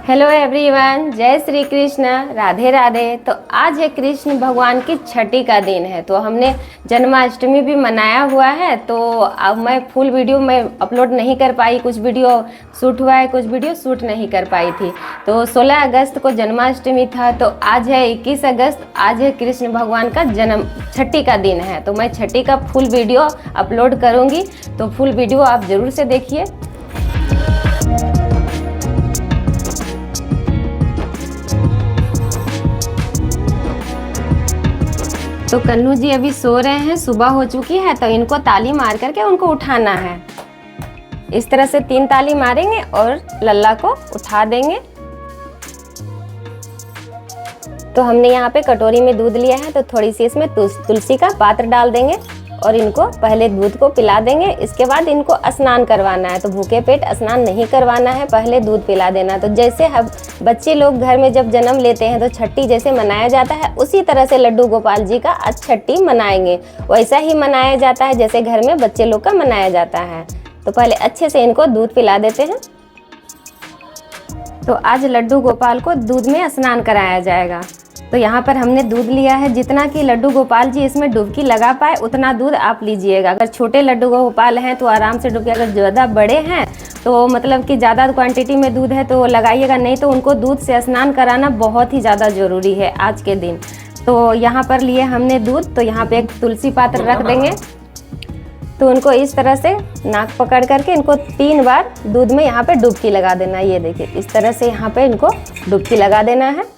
Hello everyone, जय श्री कृष्ण, राधे राधे। तो आज है कृष्ण भगवान की छठी का दिन है, तो हमने जन्माष्टमी भी मनाया हुआ है। तो अब मैं फुल वीडियो में अपलोड नहीं कर पाई, कुछ वीडियो शूट हुआ है, कुछ वीडियो शूट नहीं कर पाई थी। तो 16 अगस्त को जन्माष्टमी था, तो आज है 21 अगस्त, आज है कृष्ण भगवान का जन्म छठी का दिन है। तो मैं छठी का फुल वीडियो अपलोड करूँगी, तो फुल वीडियो आप ज़रूर से देखिए। तो कन्नू जी अभी सो रहे हैं, सुबह हो चुकी है, तो इनको ताली मार करके उनको उठाना है। इस तरह से 3 ताली मारेंगे और लल्ला को उठा देंगे। तो हमने यहाँ पे कटोरी में दूध लिया है, तो थोड़ी सी इसमें तुलसी का पात्र डाल देंगे और इनको पहले दूध को पिला देंगे। इसके बाद इनको स्नान करवाना है, तो भूखे पेट स्नान नहीं करवाना है, पहले दूध पिला देना। तो जैसे हम बच्चे लोग घर में जब जन्म लेते हैं तो छठी जैसे मनाया जाता है, उसी तरह से लड्डू गोपाल जी का आज छठी मनाएंगे। वैसा ही मनाया जाता है जैसे घर में बच्चे लोग का मनाया जाता है। तो पहले अच्छे से इनको दूध पिला देते हैं। तो आज लड्डू गोपाल को दूध में स्नान कराया जाएगा। तो यहाँ पर हमने दूध लिया है, जितना कि लड्डू गोपाल जी इसमें डुबकी लगा पाए उतना दूध आप लीजिएगा। अगर छोटे लड्डू गोपाल हैं तो आराम से डुबकी, अगर ज़्यादा बड़े हैं तो मतलब कि ज़्यादा क्वांटिटी में दूध है तो लगाइएगा, नहीं तो उनको दूध से स्नान कराना बहुत ही ज़्यादा ज़रूरी है आज के दिन। तो यहाँ पर लिए हमने दूध, तो यहाँ पर एक तुलसी पात्र रख देंगे। तो उनको इस तरह से नाक पकड़ करके इनको 3 बार दूध में यहाँ पे डुबकी लगा देना है। ये देखिए, इस तरह से यहाँ पे इनको डुबकी लगा देना है।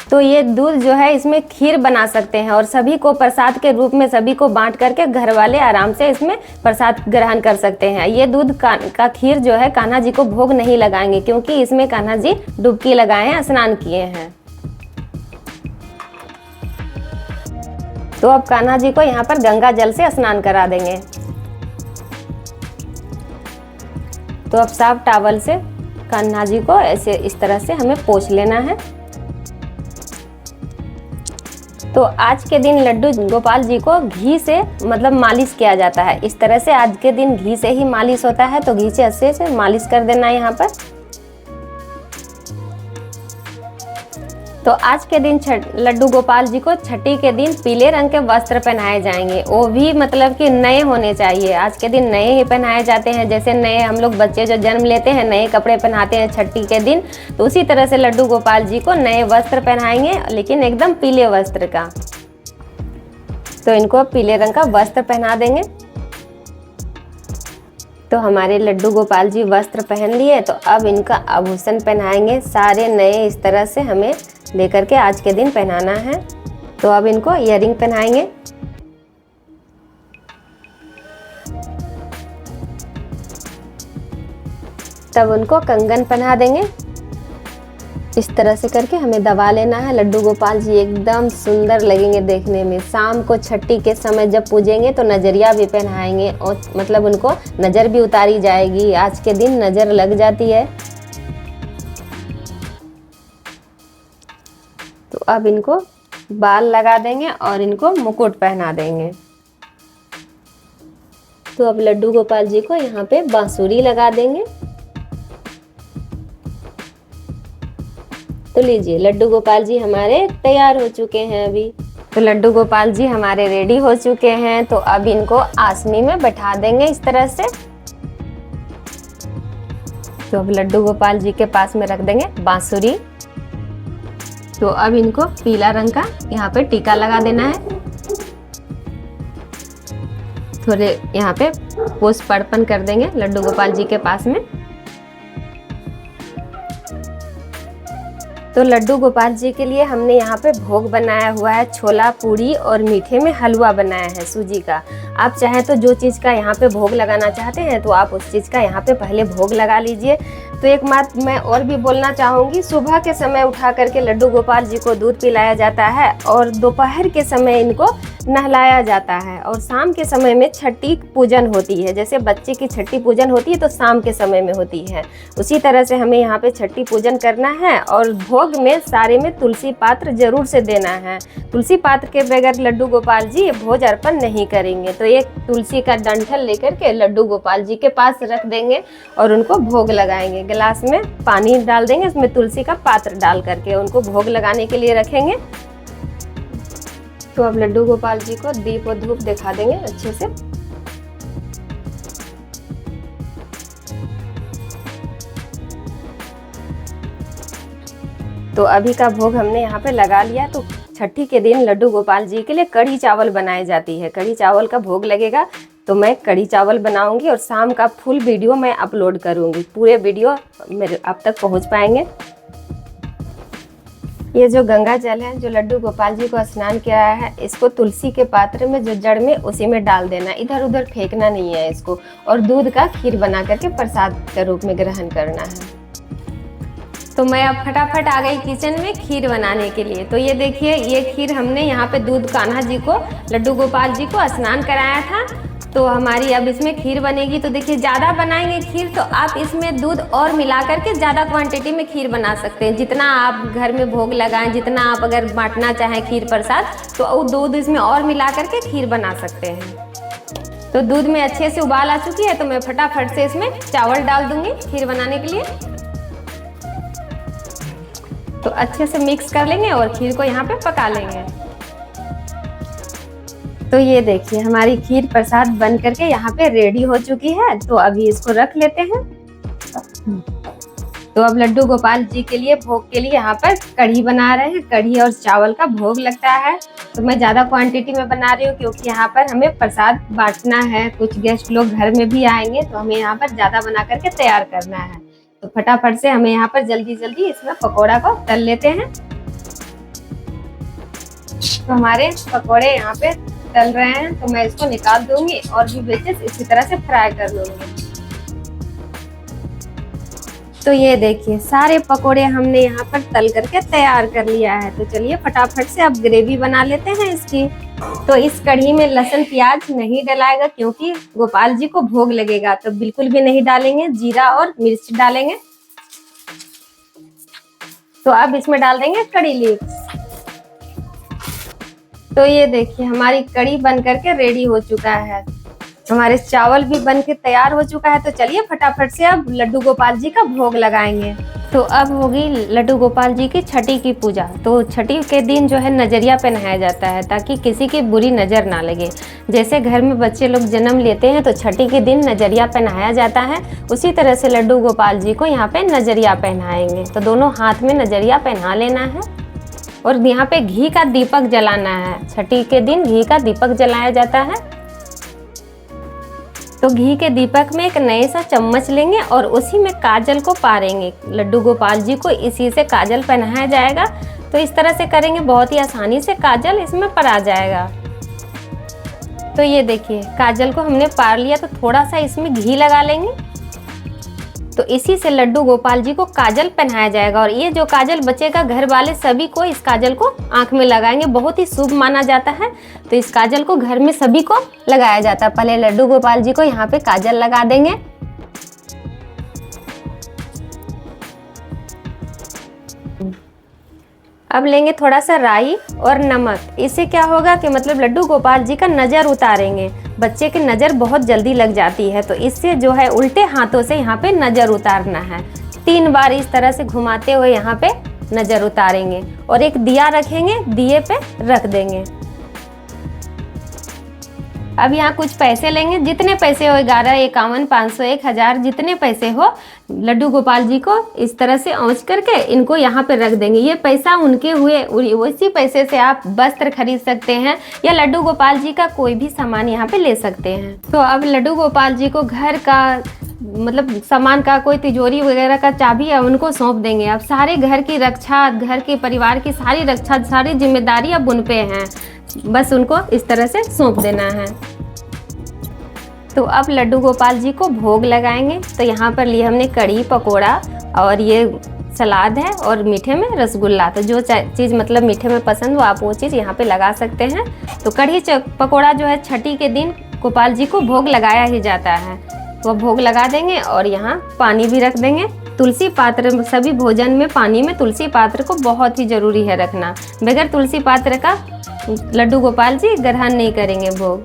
तो ये दूध जो है इसमें खीर बना सकते हैं और सभी को प्रसाद के रूप में सभी को बांट करके घर वाले आराम से इसमें प्रसाद ग्रहण कर सकते हैं। ये दूध का खीर जो है कान्हा जी को भोग नहीं लगाएंगे, क्योंकि इसमें कान्हा जी डुबकी लगाए हैं, स्नान किए हैं। तो अब कान्हा जी को यहाँ पर गंगा जल से स्नान करा देंगे। तो अब साफ टॉवल से कान्हा जी को ऐसे इस तरह से हमें पोंछ लेना है। तो आज के दिन लड्डू गोपाल जी को घी से मतलब मालिश किया जाता है। इस तरह से आज के दिन घी से ही मालिश होता है, तो घी से अच्छे से मालिश कर देना है यहाँ पर। तो आज के दिन लड्डू गोपाल जी को छठी के दिन पीले रंग के वस्त्र पहनाए जाएंगे, वो भी मतलब कि नए होने चाहिए। आज के दिन नए ही पहनाए जाते हैं, जैसे नए हम लोग बच्चे जो जन्म लेते हैं नए कपड़े पहनाते हैं छठी के दिन, तो उसी तरह से लड्डू गोपाल जी को नए वस्त्र पहनाएंगे, लेकिन एकदम पीले वस्त्र का। तो इनको पीले रंग का वस्त्र पहना देंगे। तो हमारे लड्डू गोपाल जी वस्त्र पहन लिए, तो अब इनका आभूषण पहनाएंगे, सारे नए इस तरह से हमें लेकर के आज के दिन पहनाना है। तो अब इनको इयररिंग पहनाएंगे। तब उनको कंगन पहना देंगे। इस तरह से करके हमें दबा लेना है। लड्डू गोपाल जी एकदम सुंदर लगेंगे देखने में। शाम को छठी के समय जब पूजेंगे तो नजरिया भी पहनाएंगे, और मतलब उनको नज़र भी उतारी जाएगी। आज के दिन नज़र लग जाती है। तो अब इनको बाल लगा देंगे और इनको मुकुट पहना देंगे। तो अब लड्डू गोपाल जी को यहाँ पे बांसुरी लगा देंगे। तो लीजिए, लड्डू गोपाल जी हमारे तैयार हो चुके हैं अभी। तो लड्डू गोपाल जी हमारे रेडी हो चुके हैं। तो अब इनको आसनी में बैठा देंगे इस तरह से। तो अब लड्डू गोपाल जी के पास में रख देंगे बांसुरी। तो अब इनको पीला रंग का यहाँ पे टीका लगा देना है। थोड़े यहाँ पे पुष्प अर्पण कर देंगे लड्डू गोपाल जी के पास में। तो लड्डू गोपाल जी के लिए हमने यहाँ पे भोग बनाया हुआ है, छोला पूरी और मीठे में हलवा बनाया है सूजी का। आप चाहें तो जो चीज़ का यहाँ पे भोग लगाना चाहते हैं तो आप उस चीज़ का यहाँ पे पहले भोग लगा लीजिए। तो एक बात मैं और भी बोलना चाहूँगी, सुबह के समय उठा करके लड्डू गोपाल जी को दूध पिलाया जाता है और दोपहर के समय इनको नहलाया जाता है, और शाम के समय में छठी पूजन होती है। जैसे बच्चे की छठी पूजन होती है तो शाम के समय में होती है, उसी तरह से हमें यहाँ पे छठी पूजन करना है। और भोग में सारे में तुलसी पात्र जरूर से देना है। तुलसी पात्र के बगैर लड्डू गोपाल जी भोज अर्पण नहीं करेंगे। तो एक तुलसी का डंठल लेकर के लड्डू गोपाल जी के पास रख देंगे और उनको भोग लगाएंगे। गिलास में पानी डाल देंगे, उसमें तुलसी का पात्र डाल करके उनको भोग लगाने के लिए रखेंगे। तो अब लड्डू गोपाल जी को दीप और धूप दिखा देंगे अच्छे से। तो अभी का भोग हमने यहाँ पे लगा लिया। तो छठी के दिन लड्डू गोपाल जी के लिए कढ़ी चावल बनाई जाती है। कढ़ी चावल का भोग लगेगा, तो मैं कढ़ी चावल बनाऊंगी और शाम का फुल वीडियो मैं अपलोड करूंगी। पूरे वीडियो मेरे आप तक पहुंच पाएंगे। ये जो गंगा जल है जो लड्डू गोपाल जी को स्नान किया है, इसको तुलसी के पात्र में जो जड़ में उसी में डाल देना, इधर उधर फेंकना नहीं है इसको। और दूध का खीर बना करके प्रसाद के रूप में ग्रहण करना है। तो मैं अब फटाफट आ गई किचन में खीर बनाने के लिए। तो ये देखिए, ये खीर हमने यहाँ पे दूध कान्हा जी को, लड्डू गोपाल जी को स्नान कराया था। तो हमारी अब इसमें खीर बनेगी। तो देखिए, ज़्यादा बनाएंगे खीर तो आप इसमें दूध और मिला करके ज़्यादा क्वांटिटी में खीर बना सकते हैं। जितना आप घर में भोग लगाएं, जितना आप अगर बांटना चाहें खीर प्रसाद, तो वो दूध इसमें और मिला करके खीर बना सकते हैं। तो दूध में अच्छे से उबाल आ चुकी है, तो मैं फटाफट से इसमें चावल डाल दूंगी खीर बनाने के लिए। तो अच्छे से मिक्स कर लेंगे और खीर को यहाँ पे पका लेंगे। तो ये देखिए, हमारी खीर प्रसाद बन करके यहाँ पे रेडी हो चुकी है। तो अभी इसको रख लेते हैं। तो अब लड्डू गोपाल जी के लिए भोग के लिए यहाँ पर कढ़ी बना रहे हैं। कढ़ी और चावल का भोग लगता है। तो मैं ज़्यादा क्वांटिटी में बना रही हूँ, क्योंकि यहाँ पर हमें प्रसाद बांटना है। कुछ गेस्ट लोग घर में भी आएंगे, तो हमें यहाँ पर ज़्यादा बना करके तैयार करना है। तो फटाफट से हमें यहाँ पर जल्दी जल्दी इसमें पकोड़ा को तल लेते हैं। तो हमारे पकोड़े यहाँ पे तल रहे हैं, तो मैं इसको निकाल दूंगी और भी बेचेस इसी तरह से फ्राई कर लूंगी। तो ये देखिए, सारे पकोड़े हमने यहाँ पर तल करके तैयार कर लिया है। तो चलिए फटाफट से अब ग्रेवी बना लेते हैं इसकी। तो इस कढ़ी में लहसुन प्याज नहीं डलाएगा, क्योंकि गोपाल जी को भोग लगेगा, तो बिल्कुल भी नहीं डालेंगे। जीरा और मिर्च डालेंगे। तो अब इसमें डाल देंगे कड़ी लीव्स। तो ये देखिए, हमारी कड़ी बन करके रेडी हो चुका है। हमारे चावल भी बन के तैयार हो चुका है। तो चलिए फटाफट से अब लड्डू गोपाल जी का भोग लगाएंगे। तो अब होगी लड्डू गोपाल जी की छठी की पूजा। तो छठी के दिन जो है नजरिया पहनाया जाता है, ताकि किसी की बुरी नज़र ना लगे। जैसे घर में बच्चे लोग जन्म लेते हैं, तो छठी के दिन नजरिया पहनाया जाता है। उसी तरह से लड्डू गोपाल जी को यहाँ पे नजरिया पहनाएंगे। तो दोनों हाथ में नजरिया पहना लेना है और यहाँ पे घी का दीपक जलाना है। छठी के दिन घी का दीपक जलाया जाता है। तो घी के दीपक में एक नए सा चम्मच लेंगे और उसी में काजल को पारेंगे। लड्डू गोपाल जी को इसी से काजल पहनाया जाएगा। तो इस तरह से करेंगे, बहुत ही आसानी से काजल इसमें परा जाएगा। तो ये देखिए, काजल को हमने पार लिया। तो थोड़ा सा इसमें घी लगा लेंगे। तो इसी से लड्डू गोपाल जी को काजल पहनाया जाएगा। और ये जो काजल बचेगा, घर वाले सभी को इस काजल को आंख में लगाएंगे। बहुत ही शुभ माना जाता है। तो इस काजल को घर में सभी को लगाया जाता है। पहले लड्डू गोपाल जी को यहाँ पे काजल लगा देंगे। अब लेंगे थोड़ा सा राई और नमक। इससे क्या होगा कि मतलब लड्डू गोपाल जी का नज़र उतारेंगे। बच्चे की नज़र बहुत जल्दी लग जाती है, तो इससे जो है उल्टे हाथों से यहाँ पे नज़र उतारना है। 3 बार इस तरह से घुमाते हुए यहाँ पे नज़र उतारेंगे और एक दिया रखेंगे, दिए पे रख देंगे। अब यहाँ कुछ पैसे लेंगे, जितने पैसे हो, 11, 51, 500, 1000, जितने पैसे हो, लड्डू गोपाल जी को इस तरह से औंच करके इनको यहाँ पे रख देंगे। ये पैसा उनके हुए, उसी पैसे से आप वस्त्र खरीद सकते हैं या लड्डू गोपाल जी का कोई भी सामान यहाँ पे ले सकते हैं। तो अब लड्डू गोपाल जी को घर का मतलब सामान का, कोई तिजोरी वगैरह का चाबी है, उनको सौंप देंगे। अब सारे घर की रक्षा, घर के परिवार की सारी रक्षा, सारी जिम्मेदारी अब उन पे हैं। बस उनको इस तरह से सौंप देना है। तो अब लड्डू गोपाल जी को भोग लगाएंगे। तो यहाँ पर लिए हमने कढ़ी, पकोड़ा और ये सलाद है और मीठे में रसगुल्ला। तो जो चीज़ मतलब मीठे में पसंद हो आप वो चीज़ यहाँ पे लगा सकते हैं। तो कढ़ी पकोड़ा जो है छठी के दिन गोपाल जी को भोग लगाया ही जाता है। तो भोग लगा देंगे और यहाँ पानी भी रख देंगे। तुलसी पात्र, सभी भोजन में पानी में तुलसी पात्र को बहुत ही ज़रूरी है रखना। बगैर तुलसी पात्र का लड्डू गोपाल जी ग्रहण नहीं करेंगे भोग।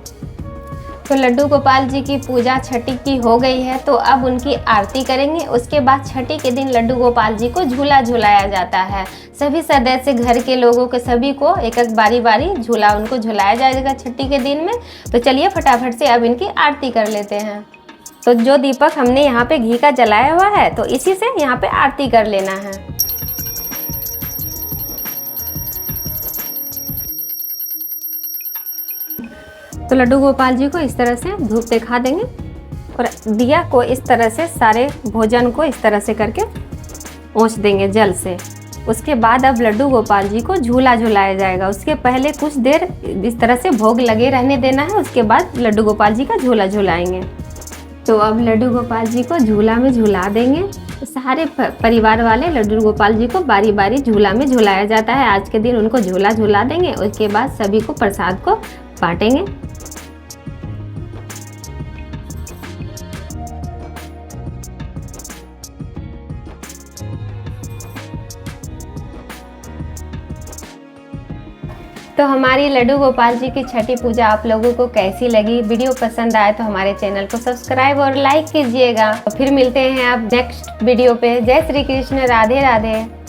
तो लड्डू गोपाल जी की पूजा छठी की हो गई है, तो अब उनकी आरती करेंगे। उसके बाद छठी के दिन लड्डू गोपाल जी को झूला झुलाया जाता है। सभी सदस्य घर के लोगों के सभी को एक एक बारी बारी झूला उनको झुलाया जाएगा छठी के दिन में। तो चलिए फटाफट से अब इनकी आरती कर लेते हैं। तो जो दीपक हमने यहाँ पे घी का जलाया हुआ है, तो इसी से यहाँ पे आरती कर लेना है। तो लड्डू गोपाल जी को इस तरह से धूप दिखा देंगे और दिया को इस तरह से सारे भोजन को इस तरह से करके पोंछ देंगे जल से। उसके बाद अब लड्डू गोपाल जी को झूला झुलाया जाएगा। उसके पहले कुछ देर इस तरह से भोग लगे रहने देना है। उसके बाद लड्डू गोपाल जी का झूला झुलाएंगे। तो अब लड्डू गोपाल जी को झूला में झुला देंगे। सारे परिवार वाले लड्डू गोपाल जी को बारी बारी झूला में झुलाया जाता है। आज के दिन उनको झूला झुला देंगे। उसके बाद सभी को प्रसाद को बांटेंगे। तो हमारी लड्डू गोपाल जी की छठी पूजा आप लोगों को कैसी लगी? वीडियो पसंद आए तो हमारे चैनल को सब्सक्राइब और लाइक कीजिएगा। फिर मिलते हैं अब नेक्स्ट वीडियो पे। जय श्री कृष्ण, राधे राधे।